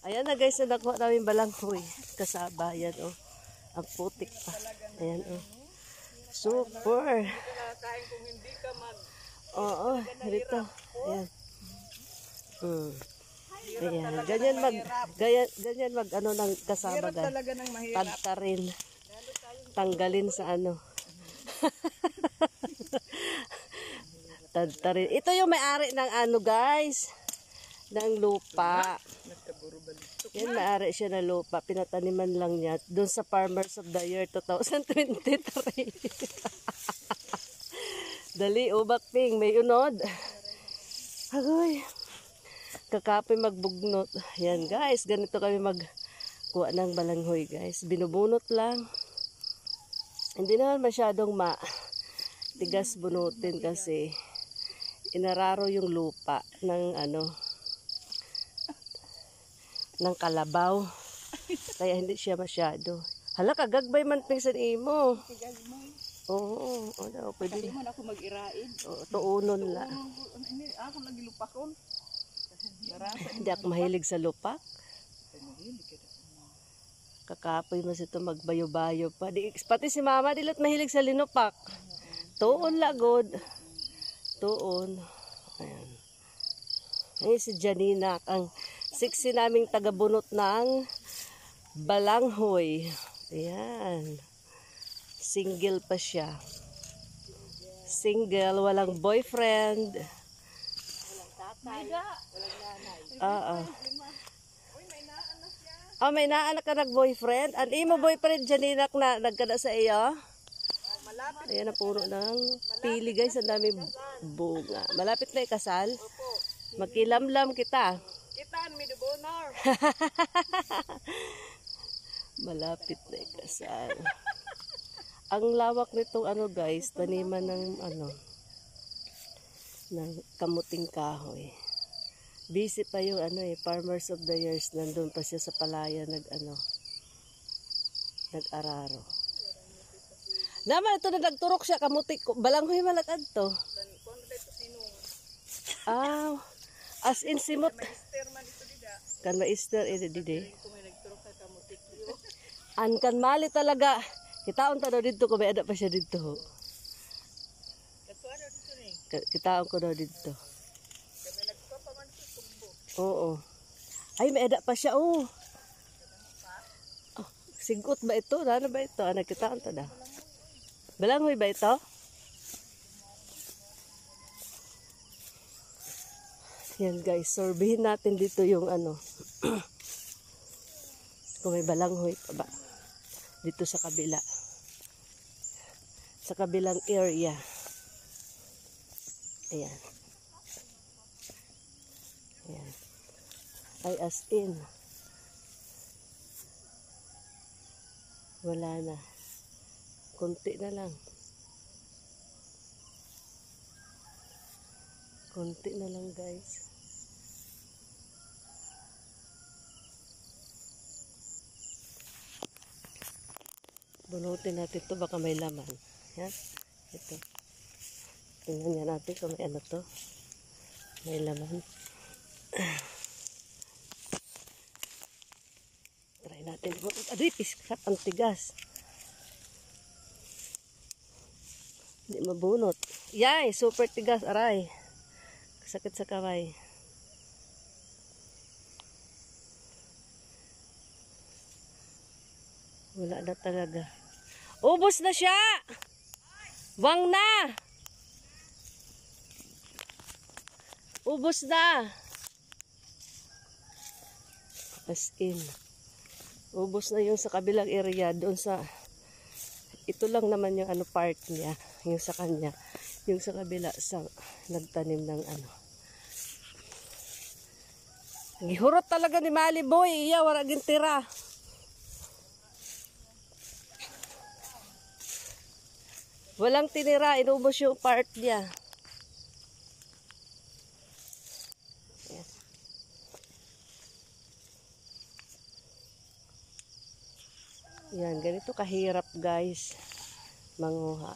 Ayan na guys, na nakuha namin balanghoy. Kasaba, ayan oh. Ang putik pa. Ayan oh. Super. Oo, dito. Ayan. Ayan. Ganyan mag ano ng kasaba guys. Tagtarin. Tanggalin sa ano. Tagtarin. Ito yung may-ari ng ano guys. Ng lupa. Yan, may-ari siya ng lupa. Pinataniman lang niya. Doon sa Farmers of the Year 2023. Dali, ubak ping. May unod. Agoy. Kakapoy magbugnot. Yan guys. Ganito kami magkuha ng balanghoy guys. Binubunot lang. Hindi naman masyadong tigas bunutin kasi inararo yung lupa ng ano ng kalabaw. Kaya hindi siya masyado. Hala, kagagbay man ping sa imo. Oo, daw pwede. Kasi man ako mag-iraid. Tuunon la. Ako lagi lupakon. Hindi ako mahilig sa lupak. Kakapoy mas ito magbayo-bayo pa. Pati si mama dilat mahilig sa linupak. Tuon lagod. Tuon. Ayan. Ay si Janina ang siksi naming tagabunot ng balanghoy. Ayan. Single pa siya. Single, walang boyfriend. Walang tatay. Walang nanay. Oo. Oh, may naanak ka nag-boyfriend? Ang imo boyfriend Janinak na nagkada sa iyo? Malapit. Ayan na puro ng pili guys. Ang dami bunga. Malapit na ikasal? Opo. Magkilamlam kita. Kitaan mi the bonor. Malapit na ikasal. Ang lawak nitong ano guys, taniman ng ano ng kamuting kahoy. Busy pa yung ano Farmers of the Years, nandun pa siya sa palaya nag-araro. Naman ito na nagturok siya kamutik ko. Balanghoy malatad to. Ah, as in simot. Kan maister dide. An kan mali talaga. Kitaon ta daw dito ko may ada pa siya dito. Kitaon ko daw dito. Oo. Ay, may ada pa siya, oh. Sigot ba ito? Ano ba ito? Nagkitaan to na. Balanghoy ba ito? Yan guys, sorbihin natin dito yung ano. Kung may balanghoy pa ba. Dito sa kabila. Sa kabilang area. Ayan. Ayan. Ay as in. Wala na. Kunti na lang. Kunti na lang guys. Bunutin natin ito, baka may laman. Yan. Ito. Tingnan niya natin kung may ano to. May laman. Try natin. Aday, piskat. Ang tigas. Hindi mabunot. Yay! Super tigas. Aray. Sakit sa kamay. Wala na talaga. Ubos na siya! Wang na! Ubos na! As in. Ubos na yung sa kabilang area. Doon sa... Ito lang naman yung ano part niya. Yung sa kanya. Yung sa kabila sa nagtanim ng ano. Gihurot talaga ni Mali Boy. Iya, wala gintira. Walang tinira, inubos yung part niya. Yes. Yan, ganito kahirap guys manguha.